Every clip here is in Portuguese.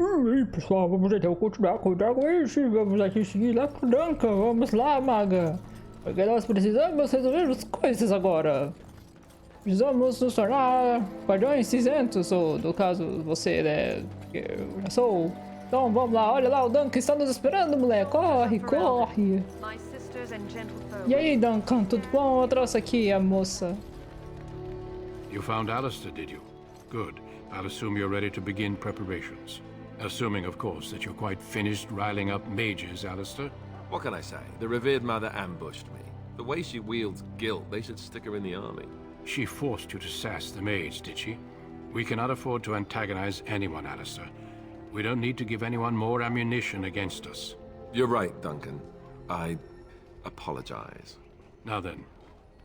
E aí, pessoal, vamos então continuar com o Dragon. Vamos aqui seguir lá pro Duncan. Vamos lá, maga. Porque nós precisamos resolver as coisas agora. Precisamos nos tornar Guardiões Cinzentos, ou no caso, você, né? Eu já sou. Então vamos lá, olha lá, o Duncan está nos esperando, moleque. Corre, corre. E aí, Duncan, tudo bom? Eu trouxe aqui a moça. You found Alistair, did you? Good. I'll assume you're ready to begin preparations. Assuming, of course, that you're quite finished riling up mages, Alistair. What can I say? The revered mother ambushed me. The way she wields guilt, they should stick her in the army. She forced you to sass the mage, did she? We cannot afford to antagonize anyone, Alistair. We don't need to give anyone more ammunition against us. You're right, Duncan. I apologize. Now then,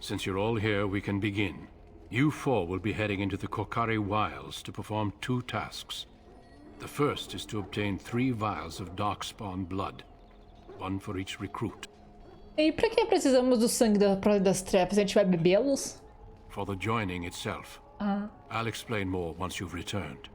since you're all here, we can begin. You four will be heading into the Kokari Wilds to perform 2 tasks. The first is to obtain 3 vials of Darkspawn blood, 1 for each recruit. E pra que precisamos do sangue da Prole das trevas? A gente vai bebê-los? For the joining itself. I'll explain more once you've returned.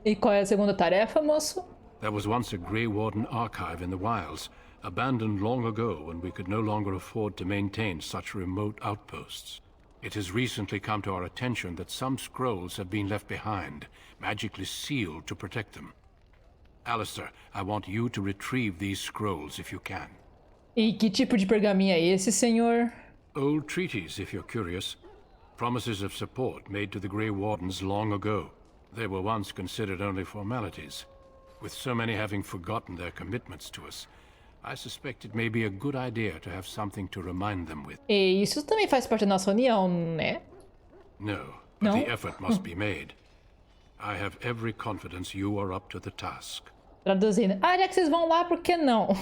E qual é a segunda tarefa, moço? There was once a Grey Warden archive in the wilds, abandoned long ago when we could no longer afford to maintain such remote outposts. It has recently come to our attention that some scrolls have been left behind, magically sealed to protect them. Alistair, I want you to retrieve these scrolls if you can. E que tipo de pergaminho é esse, senhor? Old treaties, if you're curious. Promises of support made to the Grey Wardens long ago. They were once considered only formalities. With so many having forgotten their commitments to us, I suspect it may be a good idea to have something to remind them with. E isso também faz parte da nossa união, né? No, but the effort must be made. I have every confidence you are up to the task. Traduzindo. Ah, já que vocês vão lá, por que não?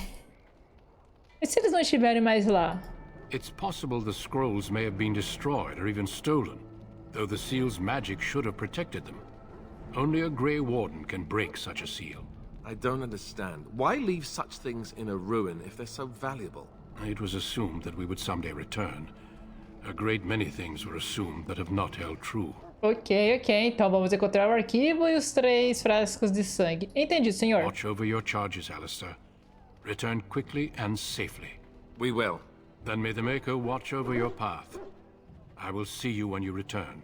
E se eles não estiverem mais lá? It's possible the scrolls may have been destroyed or even stolen, though the seal's magic should have protected them. Only a Grey Warden can break such a seal. I don't understand. Why leave such things in a ruin if they're so valuable? It was assumed that we would someday return. A great many things were assumed that have not held true. Ok. Então vamos encontrar o arquivo e os 3 frascos de sangue. Entendi, senhor. Watch over your charges, Alistair. Return quickly and safely. We will. Then may the Maker watch over your path. I will see you when you return.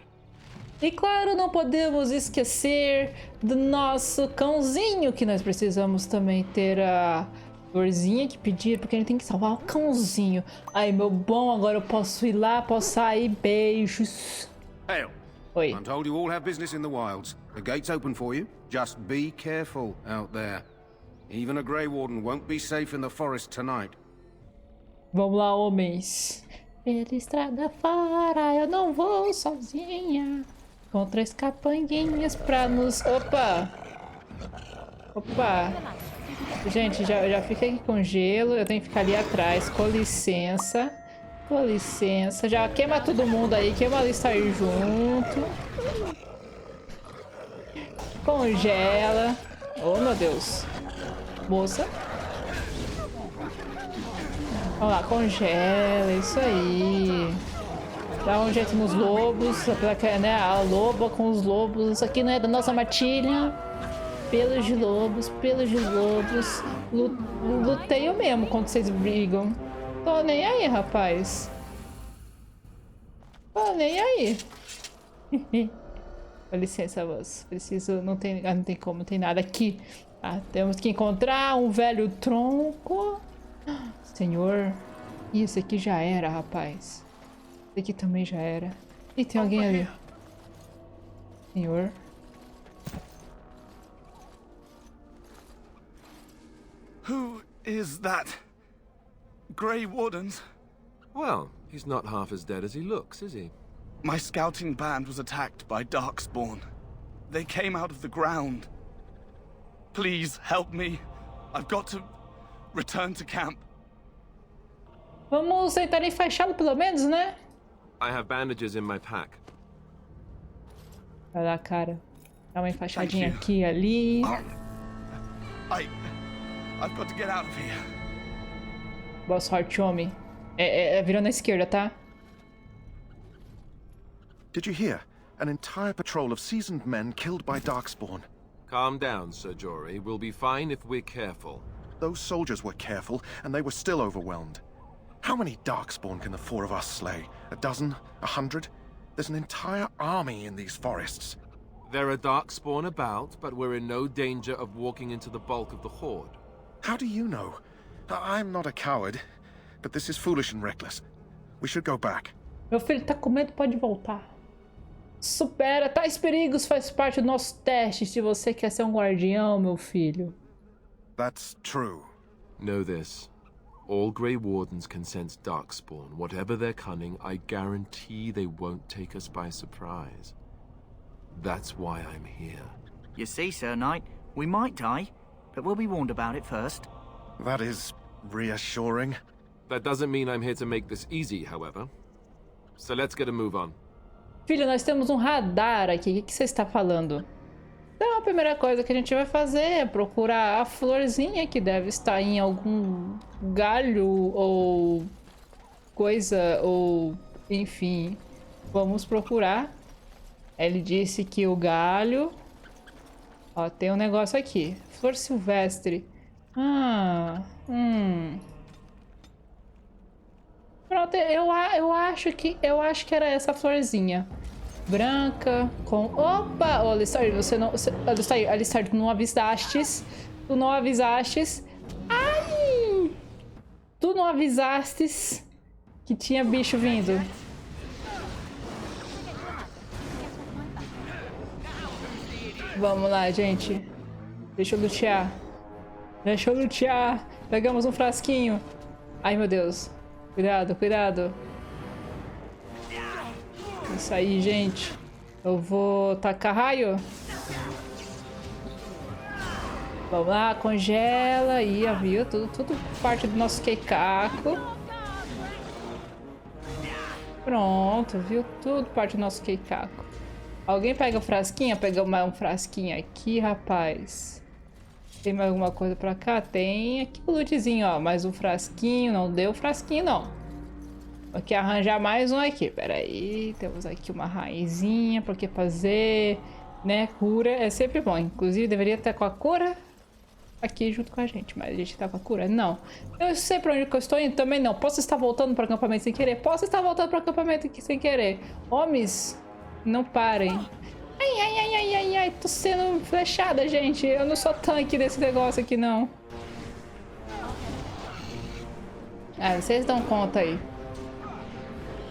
E claro, não podemos esquecer do nosso cãozinho, que nós precisamos também ter a florzinha que pedir, porque ele tem que salvar o cãozinho. Ai, meu bom, agora eu posso ir lá, posso sair, beijos. Hell. Oi. I'm told you all have business in the wilds. The gate's open for you. Just be careful out there. Even a Grey Warden won't be safe in the forest tonight. Vamos lá, homens. Pela estrada fora, eu não vou sozinha. Contra as capanguinhas pra nos... Opa! Gente, já fiquei aqui com gelo. Eu tenho que ficar ali atrás. Com licença. Já queima todo mundo aí. Queima a lista aí junto. Congela. Oh, meu Deus. Moça. Vamos lá, congela. Isso aí. Dá um jeito nos lobos, né? A loba com os lobos. Isso aqui não é da nossa matilha. Pelos de lobos. Luteio mesmo quando vocês brigam. Tô nem aí, rapaz. Tô nem aí. Com licença, moço. Preciso. Não tem como, não tem nada aqui. Ah, temos que encontrar um velho tronco. Senhor. Isso aqui já era, rapaz. Aqui também já era. E tem alguém ali. Senhor. Who is that? Grey Wardens? Well, he's not half as dead as he looks, is he? My scouting band was attacked by Darkspawn. They came out of the ground. Please help me. I've got to return to camp. Vamos tentar enfaixá-lo pelo menos, né? I have bandages in my pack. Vai lá, cara. Dá uma enfaixadinha aqui e ali. I've got to get out of here. Boa sorte, homem. Virando à esquerda, tá? Did you hear? An entire patrol of seasoned men killed by Darkspawn. Calm down, Sir Jory. We'll be fine if we're careful. Those soldiers were careful, and they were still overwhelmed. How many Darkspawn can the four of us slay? A dozen? 100? There's an entire army in these forests. There are Darkspawn about, but we're in no danger of walking into the bulk of the Horde. How do you know? I'm not a coward, but this is foolish and reckless. We should go back. Meu filho tá com medo, pode voltar. Supera tais perigos, faz parte do nosso teste se você quer ser um guardião, meu filho. That's true. Know this. All Grey Wardens can sense Darkspawn. Whatever their cunning, I guarantee they won't take us by surprise. That's why I'm here. You see, Sir Knight, we might die, but we'll be warned about it first. That is reassuring. That doesn't mean I'm here to make this easy, however. So let's get a move on. Filho, nós temos um radar aqui. O que você está falando? Então, a primeira coisa que a gente vai fazer é procurar a florzinha que deve estar em algum galho ou coisa, ou enfim. Vamos procurar. Ele disse que o galho... Ó, tem um negócio aqui. Flor silvestre. Pronto, eu acho que era essa florzinha. Branca, com... Opa! Ô, Alistar, você não... Alistar, tu não avisastes. Tu não avisastes. Ai! Tu não avisastes que tinha bicho vindo. Vamos lá, gente. Deixa eu lutear. Deixa eu lutear. Pegamos um frasquinho. Ai, meu Deus. Cuidado, cuidado. Isso aí, gente. Eu vou tacar raio. Vamos lá, congela. Ih, viu? Tudo parte do nosso queicaco. Pronto, viu? Tudo parte do nosso queicaco. Alguém pega o frasquinho? Pega mais um frasquinho aqui, rapaz. Tem mais alguma coisa pra cá? Tem aqui o lootzinho, ó. Mais um frasquinho. Não deu frasquinho, não. Vou aqui arranjar mais um aqui. Pera aí. Temos aqui uma raizinha. Porque fazer, né? Cura é sempre bom. Inclusive, deveria estar com a cura aqui junto com a gente. Mas a gente tá com a cura? Não. Eu sei pra onde que eu estou indo também, não. Posso estar voltando pro acampamento sem querer? Posso estar voltando pro acampamento aqui sem querer. Homens, não parem. Ai, ai, ai, ai, ai, ai, tô sendo flechada, gente. Eu não sou tanque desse negócio aqui, não. Ah, vocês dão conta aí.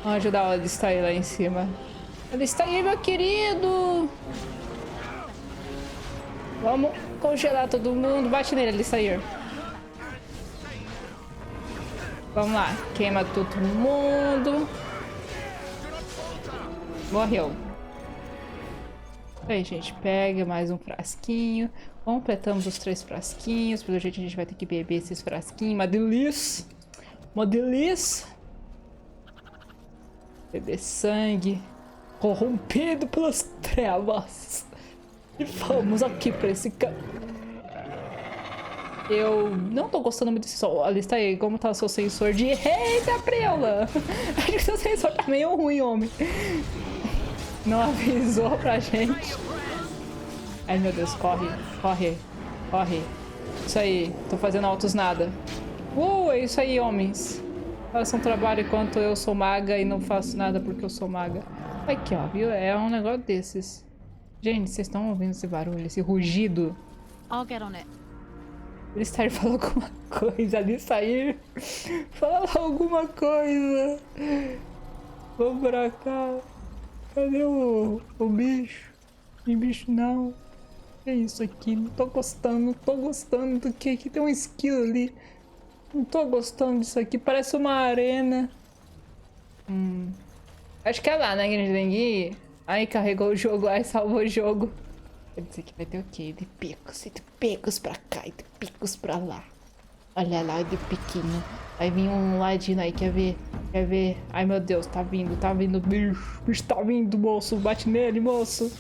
Vamos ajudar o Alistar lá em cima. Alistar, meu querido! Vamos congelar todo mundo. Bate nele, Alistar. Vamos lá. Queima todo mundo. Morreu. Aí, gente, pega mais um frasquinho. Completamos os 3 frasquinhos. Pelo jeito, a gente vai ter que beber esses frasquinhos. Uma delícia. Uma delícia. Beber sangue. Corrompido pelas trevas. E vamos aqui pra esse campo. Eu não tô gostando muito desse som. Alista aí, como tá o seu sensor de... Eita, Prela! Acho que seu sensor tá meio ruim, homem. Não avisou pra gente. Ai, meu Deus, corre, corre, corre. Isso aí, tô fazendo altos nada. É isso aí, homens. Façam trabalho enquanto eu sou maga e não faço nada porque eu sou maga. Aqui, ó, viu? É um negócio desses. Gente, vocês estão ouvindo esse barulho, esse rugido? I'll get on it. Alistar falou alguma coisa, Alistar. Fala alguma coisa. Vamos pra cá. Cadê o bicho? Tem bicho não. Que é isso aqui? Não tô gostando do que aqui. Tem um esquilo ali. Não tô gostando disso aqui. Parece uma arena. Acho que é lá, né, grande dengue? Aí carregou o jogo, aí salvou o jogo. Quer dizer que vai ter o quê? De picos pra cá e de picos pra lá. Olha lá, de piquinho. Vai vir um ladino aí, quer ver? Quer ver? Ai, meu Deus, tá vindo, bicho. Bicho tá vindo, moço. Bate nele, moço.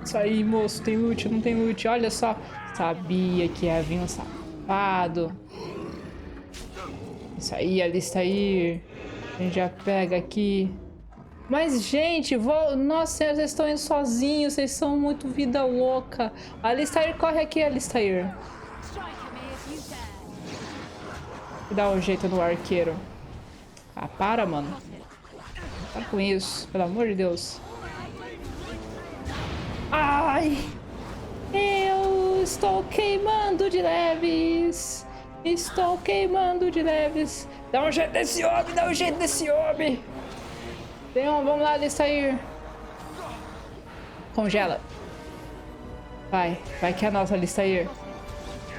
Isso aí, moço. Tem loot, não tem loot. Olha só. Sabia que ia vir um safado. Isso aí, a lista aí. A gente já pega aqui. Mas, gente, nossa, vocês estão indo sozinhos, vocês são muito vida louca. Alistair, corre aqui, Alistair. Dá um jeito no arqueiro. Ah, para, mano. Para com isso, pelo amor de Deus. Ai! Eu estou queimando de leves. Estou queimando de leves. Dá um jeito nesse homem, dá um jeito nesse homem. Vamos lá, Alistair. Congela. Vai que é a nossa, Alistair.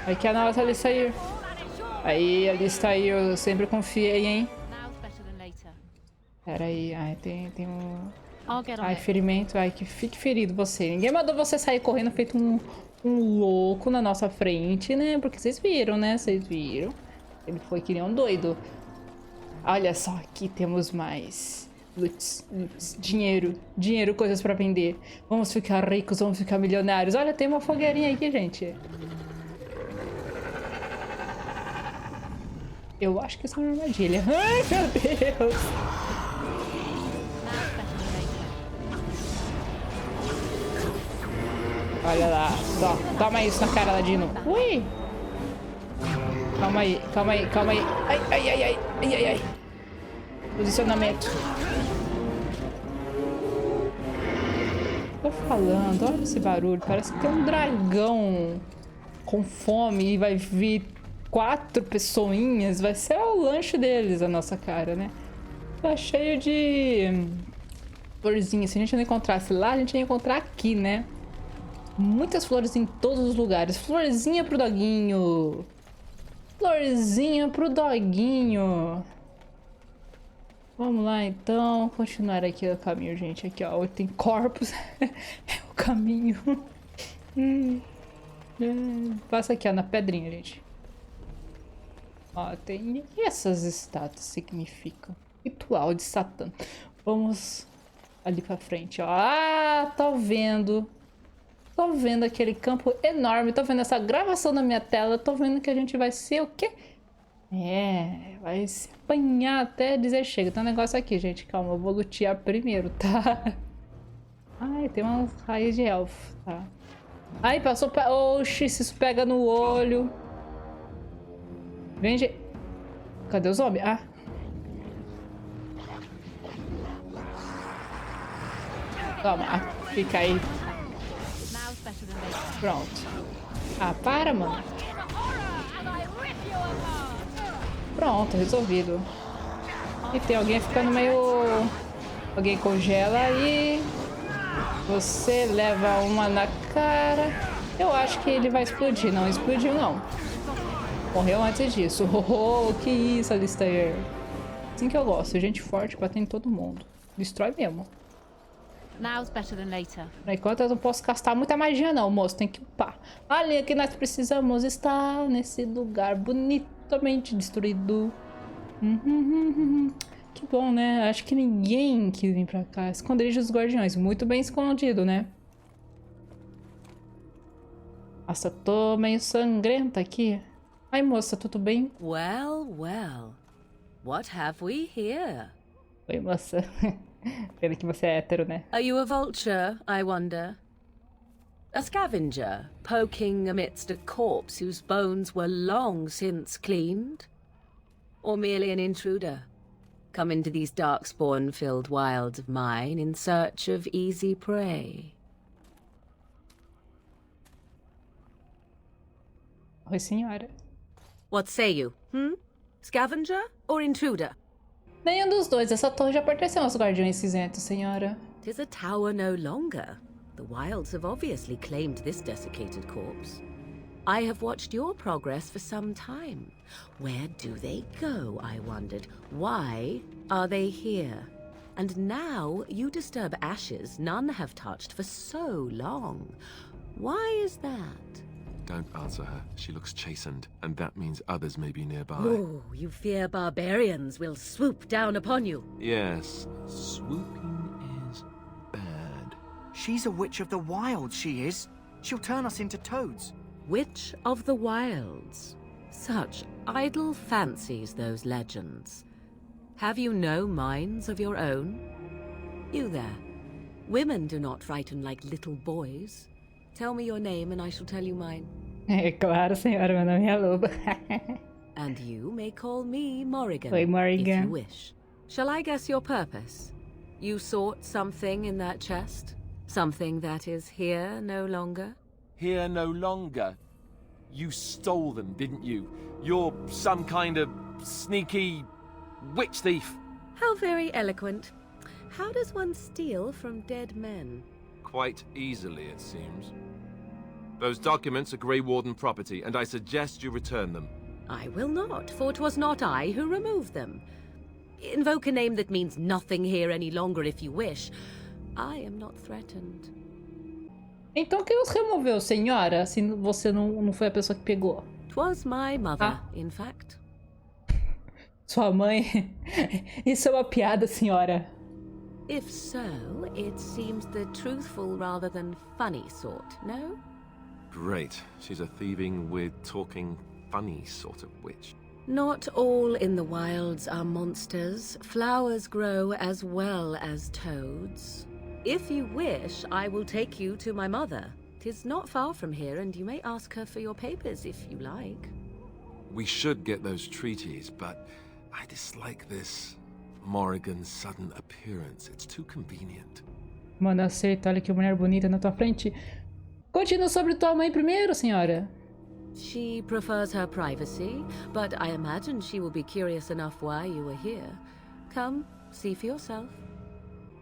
Vai que é a nossa, Alistair. Aí, Alistair, eu sempre confiei, hein? Pera aí, ai, tem um... Ai, ferimento, ai, que fique ferido você. Ninguém mandou você sair correndo feito um louco na nossa frente, né? Porque vocês viram, né? Vocês viram. Ele foi que nem um doido. Olha só, aqui temos mais... Loots, dinheiro, coisas pra vender. Vamos ficar ricos, vamos ficar milionários. Olha, tem uma fogueirinha aqui, gente. Eu acho que isso é uma armadilha. Ai, meu Deus. Olha lá. Toma isso na cara, Ladino. Ui. Calma aí. Ai. Posicionamento. Tô falando, olha esse barulho. Parece que tem um dragão com fome e vai vir 4 pessoinhas. Vai ser o lanche deles, a nossa cara, né? Tá cheio de florzinhas. Se a gente não encontrasse lá, a gente ia encontrar aqui, né? Muitas flores em todos os lugares. Florzinha pro doguinho. Florzinha pro doguinho. Vamos lá, então. Continuar aqui o caminho, gente. Aqui, ó. Tem corpos. É o caminho. Passa aqui, ó, na pedrinha, gente. Ó, tem... E essas estátuas significam? Ritual de Satã. Vamos ali pra frente, ó. Ah, tô vendo. Tô vendo aquele campo enorme. Tô vendo essa gravação na minha tela. Tô vendo que a gente vai ser o quê? Vai se apanhar até dizer chega. Tem um negócio aqui, gente. Calma, eu vou lutear primeiro, tá? Ai, tem umas raízes de elfo, tá? Ai, passou pra... Oxi, isso pega no olho. Vem, gente. Cadê os homens? Ah. Toma, fica aí. Pronto. Ah, para, mano. Pronto, resolvido. E tem alguém ficando meio... Alguém congela e... Você leva uma na cara. Eu acho que ele vai explodir. Não explodiu, não. Morreu antes disso. Oh, que isso, Alistair. Assim que eu gosto. Gente forte batendo em todo mundo. Destrói mesmo. Now's better than later. Enquanto eu não posso castar muita magia, não, moço. Tem que upar. A linha que nós precisamos está nesse lugar bonitamente destruído. Que bom, né? Acho que ninguém quis vir pra cá. Esconderijo dos guardiões. Muito bem escondido, né? Nossa, tô meio sangrenta aqui. Ai, moça, tudo bem? Well. What have we here? Oi, moça. Pena que você é hétero, né? Are you a vulture, I wonder? A scavenger, poking amidst a corpse whose bones were long since cleaned? Or merely an intruder, come into these darkspawn-filled wilds of mine in search of easy prey? Oi, senhora. What say you, Scavenger or intruder? Nenhum dos dois. Essa torre já pertenceu aos Guardiões Cinzentos, senhora. 'Tis a tower no longer. The wilds have obviously claimed this desiccated corpse. I have watched your progress for some time. Where do they go, I wondered? Why are they here? And now you disturb ashes none have touched for so long. Why is that? Don't answer her. She looks chastened, and that means others may be nearby. Oh, you fear barbarians will swoop down upon you. Yes, swooping is bad. She's a witch of the wilds, she is. She'll turn us into toads. Witch of the wilds. Such idle fancies, those legends. Have you no minds of your own? You there. Women do not frighten like little boys. Tell me your name and I shall tell you mine. É claro, senhora, meu nome é Loba. And you may call me Morrigan, Oi, Morrigan. if you wish. Shall I guess your purpose? You sought something in that chest? Something that is here no longer? Here no longer. You stole them, didn't you? You're some kind of sneaky witch thief. How very eloquent. How does one steal from dead men? Quite easily, it seems. Those documents are Grey Warden property, and I suggest you return them. I will not, for 'twas not I who removed them. Invoke a name that means nothing here any longer if you wish. I am not threatened. Então quem os removeu, senhora? Se você não foi a pessoa que pegou. 'Twas my mother, in fact. Sua mãe? Isso é uma piada, senhora. If so, it seems the truthful rather than funny sort, no? Great. She's a thieving, weird, talking, funny sort of witch. Not all in the wilds are monsters. Flowers grow as well as toads. If you wish, I will take you to my mother. 'Tis not far from here, and you may ask her for your papers if you like. We should get those treaties, but I dislike this Morrigan's sudden appearance. It's too convenient. Mano, aceita. Olha que mulher bonita na tua frente. Conte-nos sobre tua mãe primeiro, senhora. She prefers her privacy, but I imagine she will be curious enough why you were here. Come, see for yourself.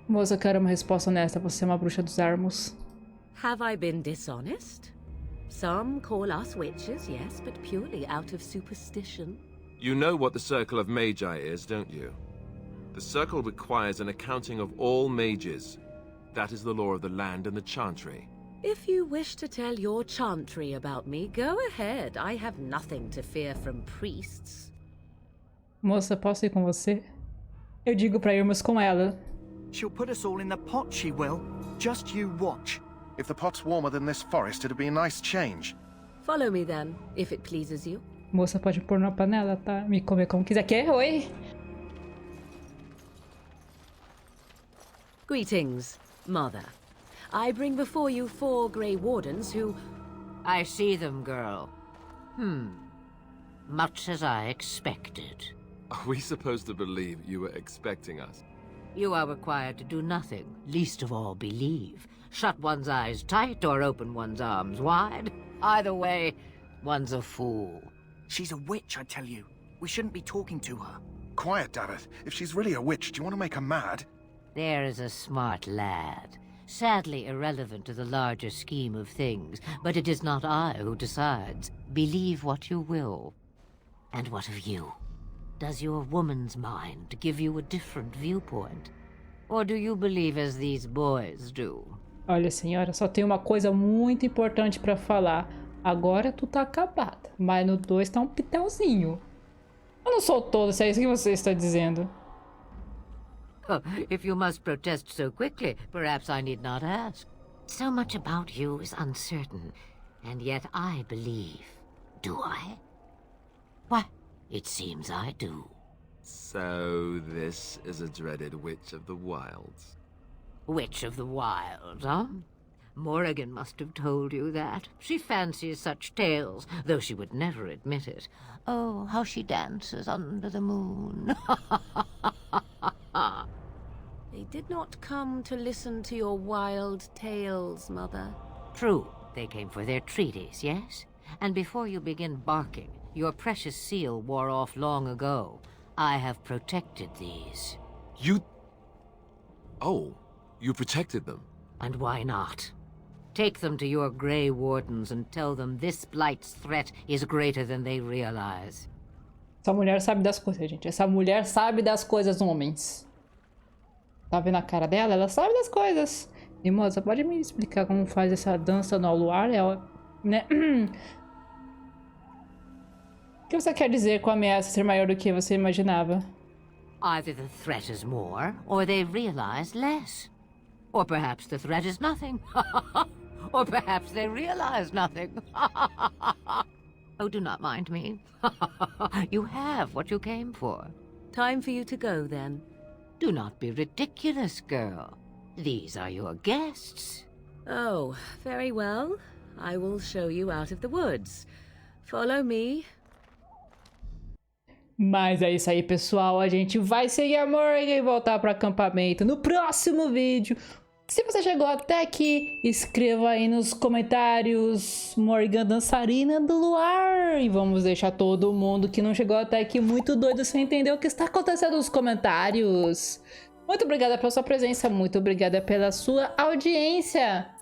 Moça, eu quero uma resposta honesta. Você é uma bruxa dos ERMOS. Have I been dishonest? Some call us witches, yes, but purely out of superstition. You know what the Circle of Magi is, don't you? The Circle requires an accounting of all mages. That is the law of the land and the Chantry. If you wish to tell your chantry about me, go ahead. I have nothing to fear from priests. Moça, posso ir com você? Eu digo pra irmos com ela. She'll put us all in the pot, she will. Just you watch. If the pot's warmer than this forest, it'd be a nice change. Follow me then, if it pleases you. Moça, pode pôr na panela, tá? Me comer como quiser. Quer? Oi? Greetings, Mother. I bring before you 4 Grey Wardens who... I see them, girl. Much as I expected. Are we supposed to believe you were expecting us? You are required to do nothing, least of all believe. Shut one's eyes tight or open one's arms wide. Either way, one's a fool. She's a witch, I tell you. We shouldn't be talking to her. Quiet, dammit. If she's really a witch, do you want to make her mad? There is a smart lad. Sadly irrelevant to the larger scheme of things, but it is not I who decides. Believe what you will. And what of you? Does your woman's mind give you a different viewpoint? Or do you believe as these boys do? Olha, senhora, só tem uma coisa muito importante pra falar. Agora tu tá acabada. Mas no 2 tá um pitelzinho. Eu não sou todo, se é isso que você está dizendo. Oh, if you must protest so quickly, perhaps I need not ask. So much about you is uncertain, and yet I believe. Do I? Why, it seems I do. So this is a dreaded Witch of the Wilds. Witch of the Wilds, huh? Morrigan must have told you that. She fancies such tales, though she would never admit it. Oh, how she dances under the moon. They did not come to listen to your wild tales, Mother. True, they came for their treaties, yes? And before you begin barking, your precious seal wore off long ago. I have protected these. You... Oh, you protected them? And why not? Take them to your Grey Wardens and tell them this Blight's threat is greater than they realize. Essa mulher sabe das coisas, gente. Essa mulher sabe das coisas, homens. Tá vendo a cara dela? Ela sabe das coisas. E, moça, pode me explicar como faz essa dança no luar? Né? O que você quer dizer com a ameaça ser maior do que você imaginava? Either the threat is more, or they realize less. Or perhaps the threat is nothing. Or perhaps they realize nothing. Oh, do not mind me. You have what you came for. Time for you to go, then. Do not be ridiculous, girl. These are your guests. Oh, very well. I will show you out of the woods. Follow me. Mas é isso aí, pessoal. A gente vai seguir a Morrigan e voltar para o acampamento no próximo vídeo. Se você chegou até aqui, escreva aí nos comentários Morrigan dançarina do luar. E vamos deixar todo mundo que não chegou até aqui muito doido sem entender o que está acontecendo nos comentários. Muito obrigada pela sua presença, muito obrigada pela sua audiência.